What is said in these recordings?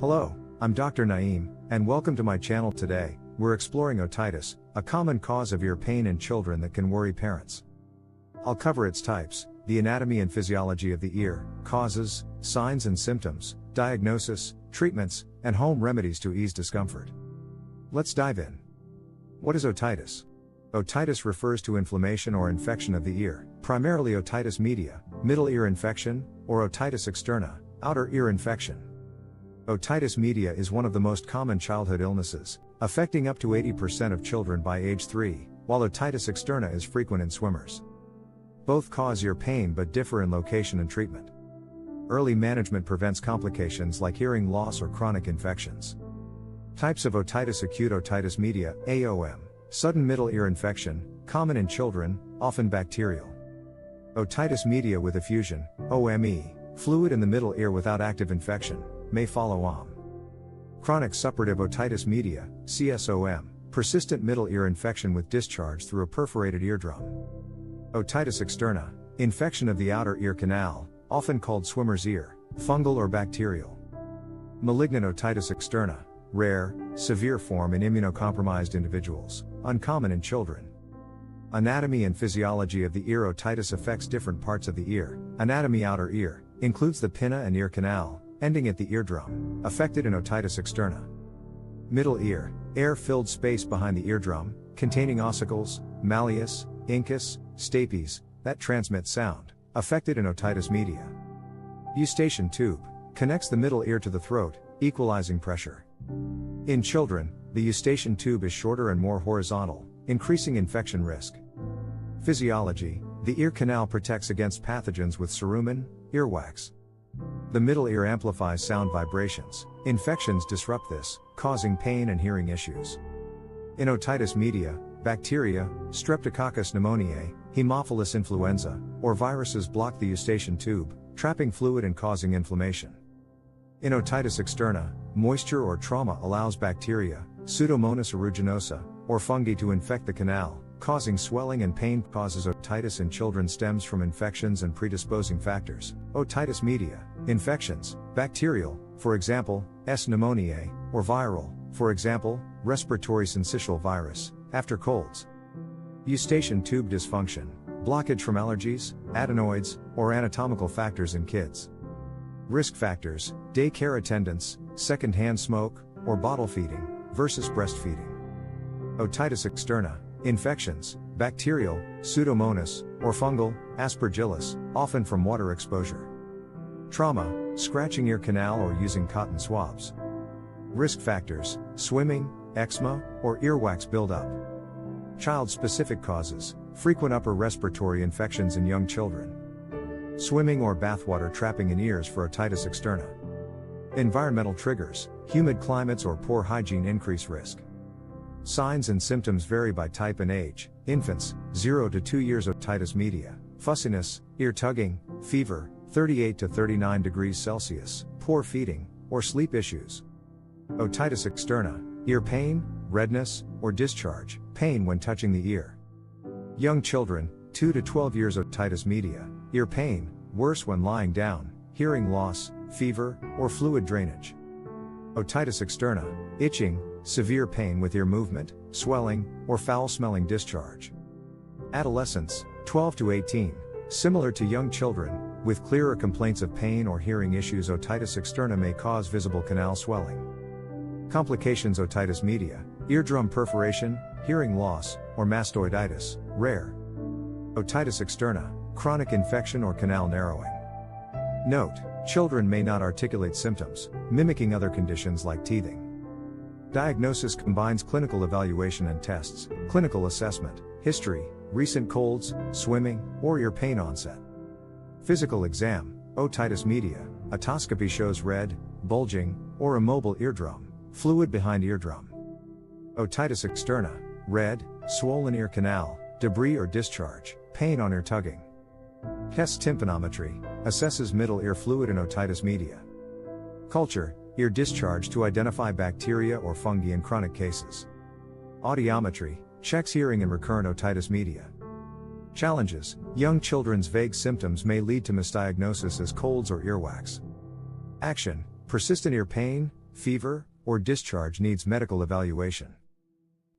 Hello, I'm Dr. Naeem, and welcome to my channel. Today, we're exploring otitis, a common cause of ear pain in children that can worry parents. I'll cover its types, the anatomy and physiology of the ear, causes, signs and symptoms, diagnosis, treatments, and home remedies to ease discomfort. Let's dive in. What is otitis? Otitis refers to inflammation or infection of the ear, primarily otitis media, middle ear infection, or otitis externa, outer ear infection. Otitis media is one of the most common childhood illnesses, affecting up to 80% of children by age 3, while otitis externa is frequent in swimmers. Both cause ear pain but differ in location and treatment. Early management prevents complications like hearing loss or chronic infections. Types of otitis: acute otitis media, AOM, sudden middle ear infection, common in children, often bacterial. Otitis media with effusion, OME, fluid in the middle ear without active infection, may follow on. Chronic suppurative otitis media, CSOM, persistent middle ear infection with discharge through a perforated eardrum. Otitis externa, infection of the outer ear canal, often called swimmer's ear, fungal or bacterial. Malignant otitis externa, rare, severe form in immunocompromised individuals, uncommon in children. Anatomy and physiology of the ear. Otitis affects different parts of the ear. Anatomy: outer ear, includes the pinna and ear canal, ending at the eardrum, affected in otitis externa. Middle ear, air-filled space behind the eardrum, containing ossicles, malleus, incus, stapes, that transmit sound, affected in otitis media. Eustachian tube, connects the middle ear to the throat, equalizing pressure. In children, the eustachian tube is shorter and more horizontal, increasing infection risk. Physiology: the ear canal protects against pathogens with cerumen, earwax. The middle ear amplifies sound vibrations. Infections disrupt this, causing pain and hearing issues. In otitis media, bacteria, Streptococcus pneumoniae, Haemophilus influenza, or viruses block the eustachian tube, trapping fluid and causing inflammation. In otitis externa, moisture or trauma allows bacteria, Pseudomonas aeruginosa, or fungi to infect the canal, causing swelling and pain. Causes otitis in children stems from infections and predisposing factors. Otitis media, infections, bacterial, for example, S. pneumoniae, or viral, for example, respiratory syncytial virus, after colds. Eustachian tube dysfunction, blockage from allergies, adenoids, or anatomical factors in kids. Risk factors: daycare attendance, secondhand smoke, or bottle feeding, versus breastfeeding. Otitis externa, infections, bacterial, Pseudomonas, or fungal, Aspergillus, often from water exposure. Trauma, scratching ear canal or using cotton swabs. Risk factors: swimming, eczema, or earwax buildup. Child-specific causes: frequent upper respiratory infections in young children. Swimming or bathwater trapping in ears for otitis externa. Environmental triggers: humid climates or poor hygiene increase risk. Signs and symptoms vary by type and age. Infants, 0 to 2 years. Otitis media, fussiness, ear tugging, fever, 38 to 39 degrees Celsius, poor feeding, or sleep issues. Otitis externa, ear pain, redness, or discharge, pain when touching the ear. Young children, 2 to 12 years. Otitis media, ear pain, worse when lying down, hearing loss, fever, or fluid drainage. Otitis externa, itching, severe pain with ear movement, swelling, or foul-smelling discharge. Adolescents, 12 to 18, similar to young children, with clearer complaints of pain or hearing issues. Otitis externa may cause visible canal swelling. Complications: otitis media, eardrum perforation, hearing loss, or mastoiditis, rare. Otitis externa, chronic infection or canal narrowing. Note: children may not articulate symptoms, mimicking other conditions like teething. Diagnosis combines clinical evaluation and tests, clinical assessment, history, recent colds, swimming, or ear pain onset. Physical exam: otitis media, otoscopy shows red, bulging, or immobile eardrum, fluid behind eardrum. Otitis externa, red, swollen ear canal, debris or discharge, pain on ear tugging. Test: tympanometry, assesses middle ear fluid in otitis media. Culture: ear discharge to identify bacteria or fungi in chronic cases. Audiometry, checks hearing in recurrent otitis media. Challenges: young children's vague symptoms may lead to misdiagnosis as colds or earwax. Action: persistent ear pain, fever, or discharge needs medical evaluation.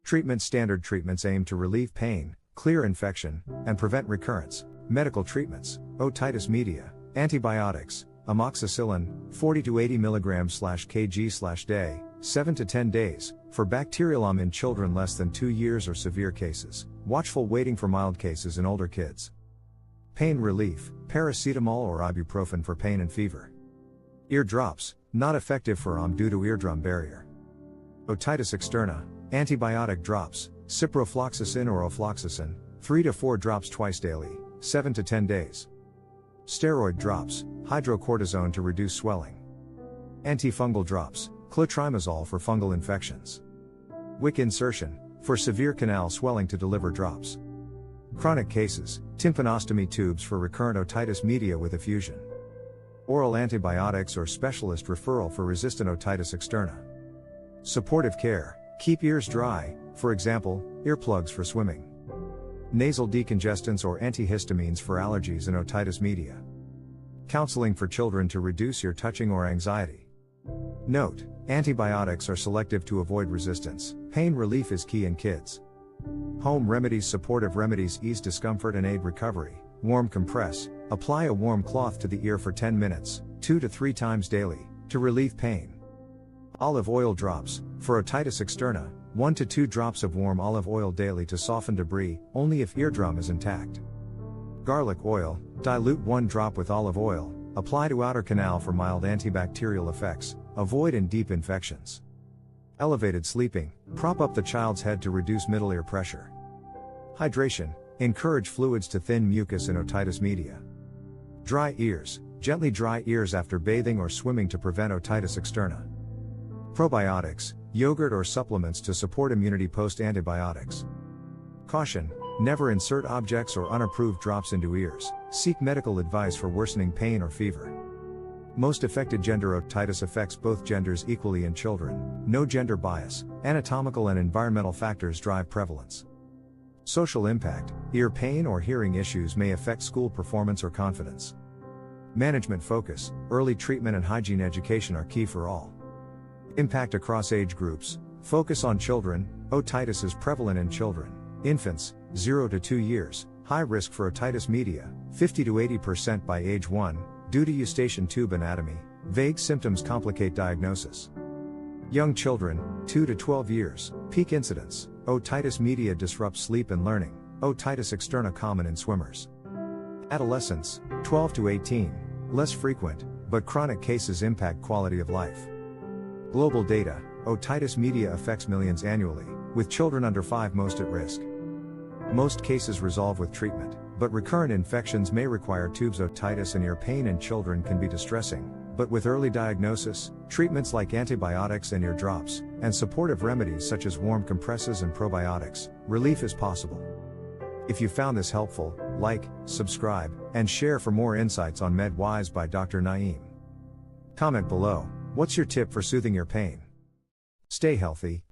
Treatment: standard treatments aim to relieve pain, clear infection, and prevent recurrence. Medical treatments: Otitis Media, antibiotics, amoxicillin, 40 to 80 mg/kg/day, 7 to 10 days, for bacterial in children less than 2 years or severe cases, watchful waiting for mild cases in older kids. Pain relief: paracetamol or ibuprofen for pain and fever. Ear drops, not effective for due to eardrum barrier. Otitis Externa, antibiotic drops, ciprofloxacin or ofloxacin, 3 to 4 drops twice daily, 7 to 10 days. Steroid drops, hydrocortisone to reduce swelling. Antifungal drops, clotrimazole for fungal infections. Wick insertion, for severe canal swelling to deliver drops. Chronic cases, tympanostomy tubes for recurrent otitis media with effusion. Oral antibiotics or specialist referral for resistant otitis externa. Supportive care: keep ears dry, for example, earplugs for swimming. Nasal decongestants or antihistamines for allergies and otitis media. Counseling for children to reduce ear touching or anxiety. Note: antibiotics are selective to avoid resistance. Pain relief is key in kids. Home remedies: supportive remedies ease discomfort and aid recovery. Warm compress: apply a warm cloth to the ear for 10 minutes, 2 to 3 times daily, to relieve pain. Olive oil drops, for otitis externa, 1 to 2 drops of warm olive oil daily to soften debris, only if eardrum is intact. Garlic oil: dilute 1 drop with olive oil, apply to outer canal for mild antibacterial effects, avoid in deep infections. Elevated sleeping: prop up the child's head to reduce middle ear pressure. Hydration: encourage fluids to thin mucus in otitis media. Dry ears: gently dry ears after bathing or swimming to prevent otitis externa. Probiotics: yogurt or supplements to support immunity post-antibiotics. Caution: never insert objects or unapproved drops into ears. Seek medical advice for worsening pain or fever. Most affected gender: otitis affects both genders equally in children. No gender bias. Anatomical and environmental factors drive prevalence. Social impact: ear pain or hearing issues may affect school performance or confidence. Management focus: early treatment and hygiene education are key for all. Impact across age groups: focus on children. Otitis is prevalent in children. Infants, 0 to 2 years, high risk for otitis media, 50 to 80% by age 1, due to eustachian tube anatomy. Vague symptoms complicate diagnosis. Young children, 2 to 12 years, peak incidence. Otitis media disrupts sleep and learning. Otitis externa common in swimmers. Adolescents, 12 to 18, less frequent, but chronic cases impact quality of life. Global data: otitis media affects millions annually, with children under 5 most at risk. Most cases resolve with treatment, but recurrent infections may require tubes. Otitis and ear pain in children can be distressing, but with early diagnosis, treatments like antibiotics and ear drops, and supportive remedies such as warm compresses and probiotics, relief is possible. If you found this helpful, like, subscribe, and share for more insights on MedWise by Dr. Naeem. Comment below: what's your tip for soothing your pain? Stay healthy,